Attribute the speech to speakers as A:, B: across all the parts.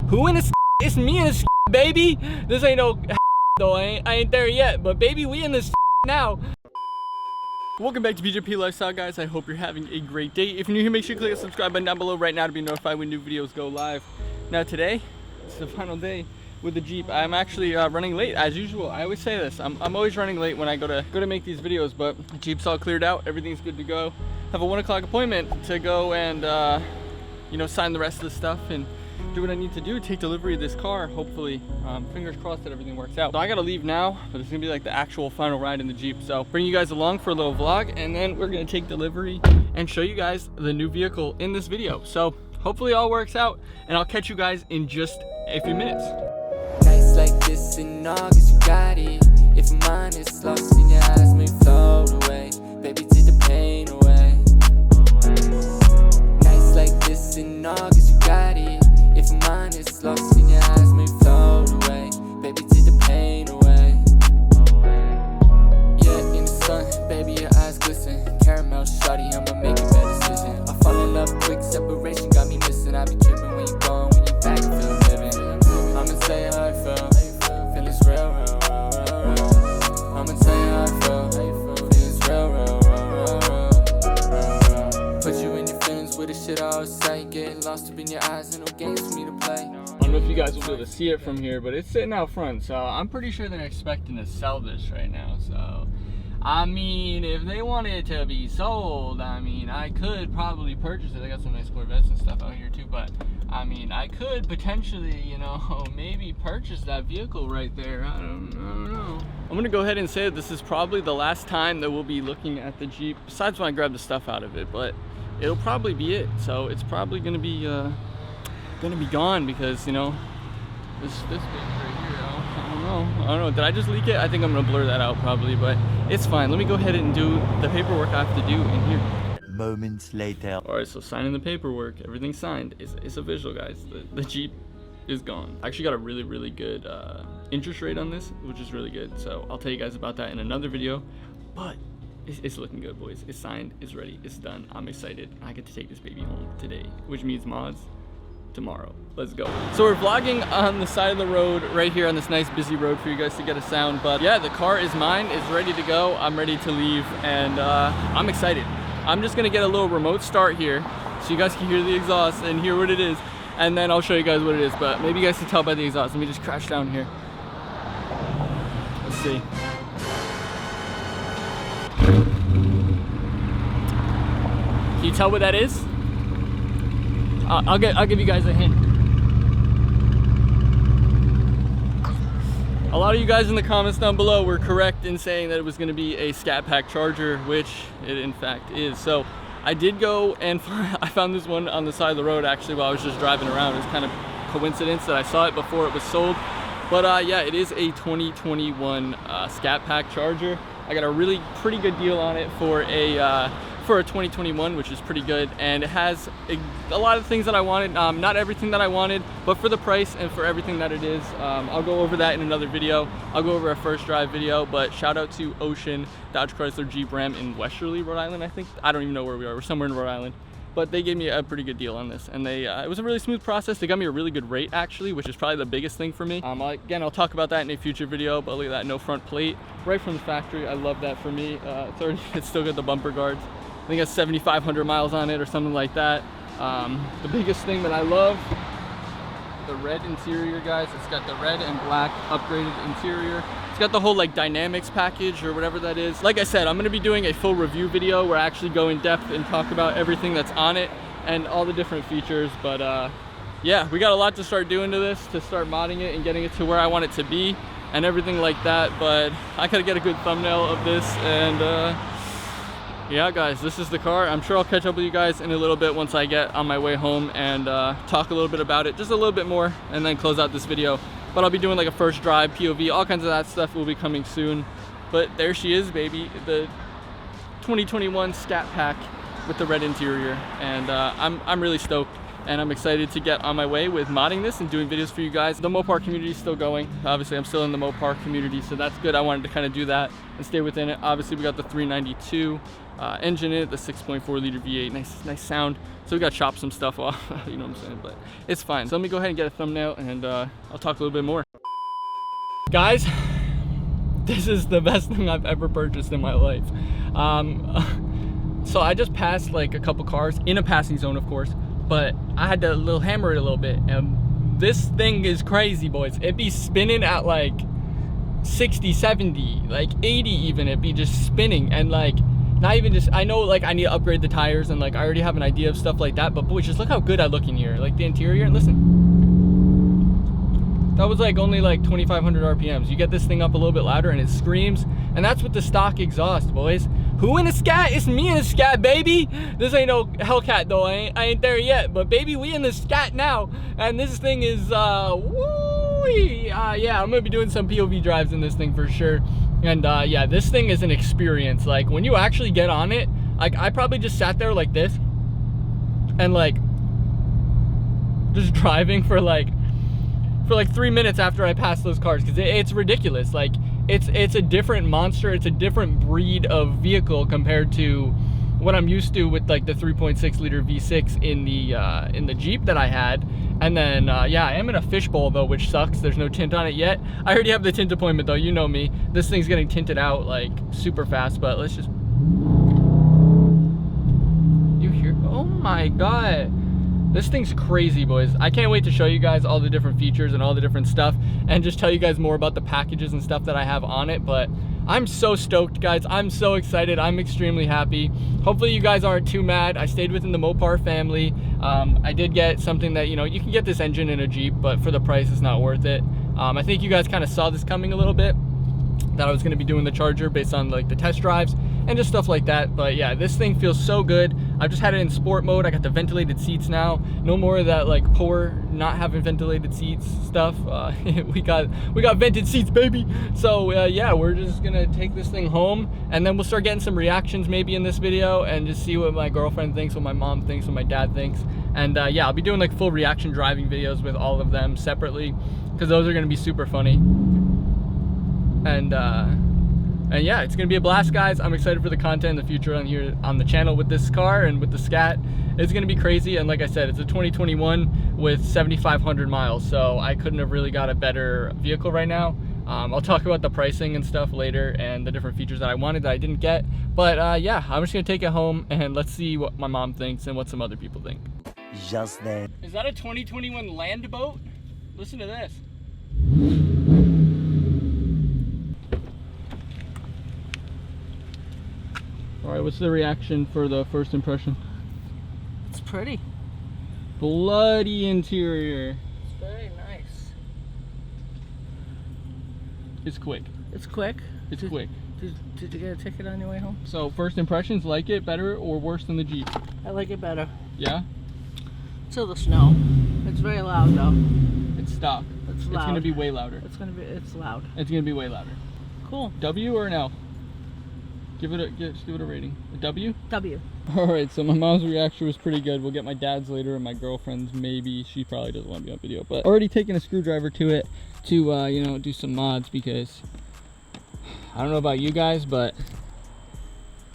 A: Who in this? It's me in this, baby. This ain't no though. I ain't there yet, but baby, we in this now. Welcome back to BJP Lifestyle, guys. I hope you're having a great day. If you're new here, make sure you click the subscribe button down below right now to be notified when new videos go live. Now today, it's the final day with the Jeep. I'm actually running late as usual. I always say this. I'm always running late when I go to make these videos, but the Jeep's all cleared out. Everything's good to go. Have a 1 o'clock appointment to go and you know, sign the rest of the stuff and do what I need to do, take delivery of this car, hopefully. Fingers crossed that everything works out. So I gotta leave now, but it's gonna be like the actual final ride in the Jeep. So bring you guys along for a little vlog, and then we're gonna take delivery and show you guys the new vehicle in this video. So hopefully all works out, and I'll catch you guys in just a few minutes.
B: Nights like this in August, you got it. If I'm honest, lost in your eyes may float away. Baby, take the pain away. Nights like this in August, you got it. If I'm honest, lost in your eyes may float away. Baby, take the pain away. Yeah, in the sun, baby, your eyes glisten. Caramel shawty, I'ma make a better decision. I fall in love quick, separation got me missing. I be tripping when you gone, when you back, I feel living. I'ma tell you how I feel. Feel it's real, real, real, real, real. I'ma tell you how I feel. Feel it's real, real, real, real, real. Put you in your feelings with the shit I always say. Getting lost up in your eyes and no games for me to play.
A: I don't know if you guys will be able to see it from here, but it's sitting out front, so I'm pretty sure they're expecting to sell this right now. So I mean, if they want it to be sold, I mean, I could probably purchase it. I got some nice Corvettes and stuff out here too, but I mean, I could potentially, you know, maybe purchase that vehicle right there. I don't know. I'm gonna go ahead and say that this is probably the last time that we'll be looking at the Jeep, besides when I grab the stuff out of it, but it'll probably be it. So it's probably gonna be gone, because, you know, this bitch right here, I don't know. Did I just leak it? I think I'm gonna blur that out probably, but it's fine. Let me go ahead and do the paperwork I have to do in here.
C: Moments later.
A: All right, so signing the paperwork, everything's signed. It's official, guys. The Jeep is gone. I actually got a really good interest rate on this, which is really good. So I'll tell you guys about that in another video, but it's looking good, boys. It's signed, it's ready, it's done. I'm excited. I get to take this baby home today, which means mods tomorrow. Let's go. So we're vlogging on the side of the road right here on this nice busy road for you guys to get a sound, but yeah, the car is mine. It's ready to go. I'm ready to leave, and I'm excited. I'm just gonna get a little remote start here so you guys can hear the exhaust and hear what it is, and then I'll show you guys what it is, but maybe you guys can tell by the exhaust. Let me just crash down here. Let's see. Can you tell what that is? I'll give you guys a hint. A lot of you guys in the comments down below were correct in saying that it was going to be a Scat Pack Charger, which it in fact is. So I did go and I found this one on the side of the road actually while I was just driving around. It was kind of coincidence that I saw it before it was sold. But yeah, it is a 2021 Scat Pack Charger. I got a pretty good deal on it for a 2021, which is pretty good, and it has a lot of things that I wanted. Not everything that I wanted, but for the price and for everything that it is. I'll go over that in another video. I'll go over a first drive video, but shout out to Ocean Dodge Chrysler Jeep Ram in Westerly, Rhode Island, I think. I don't even know where we are. We're somewhere in Rhode Island, but they gave me a pretty good deal on this, and it was a really smooth process. They got me a really good rate actually, which is probably the biggest thing for me. Again, I'll talk about that in a future video, but look at that, no front plate right from the factory. I love that for me. It's still got the bumper guards. I think it's 7,500 miles on it or something like that. The biggest thing that I love, the red interior, guys. It's got the red and black upgraded interior. It's got the whole like dynamics package or whatever that is. Like I said, I'm gonna be doing a full review video where I actually go in depth and talk about everything that's on it and all the different features. But yeah, we got a lot to start doing to this, to start modding it and getting it to where I want it to be and everything like that. But I gotta get a good thumbnail of this, and yeah, guys, this is the car. I'm sure I'll catch up with you guys in a little bit once I get on my way home and talk a little bit about it, just a little bit more, and then close out this video. But I'll be doing like a first drive, POV, all kinds of that stuff will be coming soon. But there she is, baby, the 2021 Scat Pack with the red interior, and I'm really stoked. and I'm excited to get on my way with modding this and doing videos for you guys. The Mopar community is still going. Obviously, I'm still in the Mopar community, so that's good. I wanted to kind of do that and stay within it. Obviously, we got the 392 engine in it, the 6.4 liter V8, nice sound. So we got to chop some stuff off, you know what I'm saying, but it's fine. So let me go ahead and get a thumbnail, and I'll talk a little bit more. Guys, this is the best thing I've ever purchased in my life. So I just passed like a couple cars in a passing zone, of course, but I had to hammer it a little bit, and this thing is crazy, boys. It be spinning at like 60, 70, like 80 even. It be just spinning, and like not even just, I know like I need to upgrade the tires, and like I already have an idea of stuff like that, but boy, just look how good I look in here. Like the interior, and listen. That was like only like 2,500 RPMs. You get this thing up a little bit louder and it screams, and that's with the stock exhaust, boys. Who in a Scat? It's me in a Scat, baby. This ain't no Hellcat though. I ain't there yet, but baby, we in the Scat now, and this thing is woo. Yeah, I'm gonna be doing some POV drives in this thing for sure. And yeah, this thing is an experience. Like when you actually get on it, like I probably just sat there like this and like just driving for like 3 minutes after I passed those cars, because it's ridiculous. Like it's a different monster. It's a different breed of vehicle compared to what I'm used to with like the 3.6 liter V6 in the Jeep that I had. And then yeah, I am in a fishbowl though, which sucks. There's no tint on it yet. I already have the tint appointment though, you know me. This thing's getting tinted out like super fast, but let's just, you hear, oh my god. This thing's crazy, boys. I can't wait to show you guys all the different features and all the different stuff, and just tell you guys more about the packages and stuff that I have on it. But I'm so stoked, guys. I'm so excited. I'm extremely happy. Hopefully you guys aren't too mad. I stayed within the Mopar family. I did get something that, you know, you can get this engine in a Jeep, but for the price, it's not worth it. I think you guys kind of saw this coming a little bit, that I was going to be doing the Charger based on like the test drives and just stuff like that. But yeah, this thing feels so good. I've just had it in sport mode. I got the ventilated seats now. No more of that like poor not having ventilated seats stuff. We got vented seats, baby. So yeah, we're just gonna take this thing home, and then we'll start getting some reactions maybe in this video, and just see what my girlfriend thinks, what my mom thinks, what my dad thinks. And yeah, I'll be doing like full reaction driving videos with all of them separately, because those are gonna be super funny. And yeah, it's gonna be a blast, guys. I'm excited for the content in the future on here on the channel with this car and with the Scat. It's gonna be crazy, and like I said, it's a 2021 with 7,500 miles, so I couldn't have really got a better vehicle right now. I'll talk about the pricing and stuff later, and the different features that I wanted that I didn't get. But yeah, I'm just gonna take it home, and let's see what my mom thinks and what some other people think.
C: Just then.
A: Is that a 2021 land boat? Listen to this. All right, what's the reaction for the first impression?
D: It's pretty.
A: Bloody interior.
D: It's very nice.
A: It's quick.
D: It's quick.
A: It's quick.
D: Did you get a ticket on your way home?
A: So first impressions, like it better or worse than the Jeep?
D: I like it better.
A: Yeah?
D: Till the snow. It's very loud though.
A: It's stock.
D: It's loud.
A: It's gonna be way louder.
D: It's loud.
A: It's gonna be way louder.
D: Cool.
A: W or an L? Give it a rating. A W?
D: W.
A: Alright, so my mom's reaction was pretty good. We'll get my dad's later, and my girlfriend's maybe. She probably doesn't want to be on video, but already taking a screwdriver to it to you know, do some mods, because I don't know about you guys, but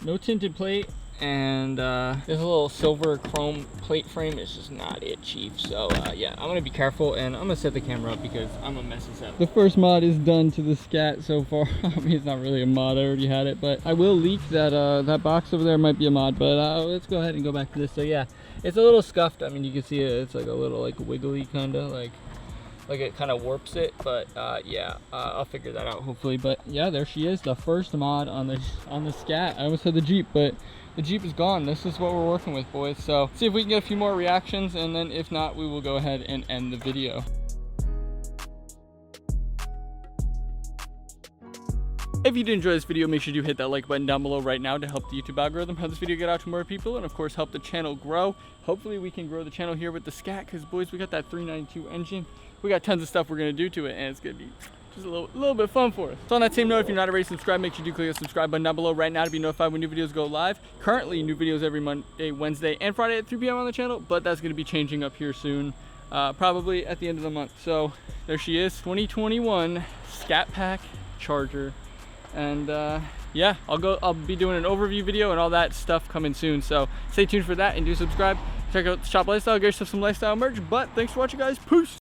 A: no tinted plate, and this little silver chrome plate frame is just not it, chief. So yeah, I'm gonna be careful, and I'm gonna set the camera up because I'm gonna mess this up. The first mod is done to the Scat so far. I mean, it's not really a mod, I already had it, but I will leak that that box over there might be a mod. But let's go ahead and go back to this. So yeah, it's a little scuffed. I mean, you can see it, it's like a little like wiggly kind of like it kind of warps it, but yeah, I'll figure that out hopefully. But yeah, there she is, the first mod on the Scat. I almost said the Jeep, but the Jeep is gone. This is what we're working with, boys. So see if we can get a few more reactions, and then if not, we will go ahead and end the video. If you did enjoy this video, make sure you hit that like button down below right now to help the YouTube algorithm, help this video get out to more people, and of course help the channel grow. Hopefully we can grow the channel here with the Scat, because boys, we got that 392 engine. We got tons of stuff we're gonna do to it, and it's gonna be just a little bit of fun for us. So on that same note, if you're not already subscribed, make sure you do click the subscribe button down below right now to be notified when new videos go live. Currently, new videos every Monday, Wednesday, and Friday at 3 p.m. on the channel, but that's going to be changing up here soon, probably at the end of the month. So there she is, 2021 Scat Pack Charger. And yeah, I'll be doing an overview video and all that stuff coming soon. So stay tuned for that and do subscribe. Check out the Shop Lifestyle, get yourself some lifestyle merch. But thanks for watching, guys. Peace.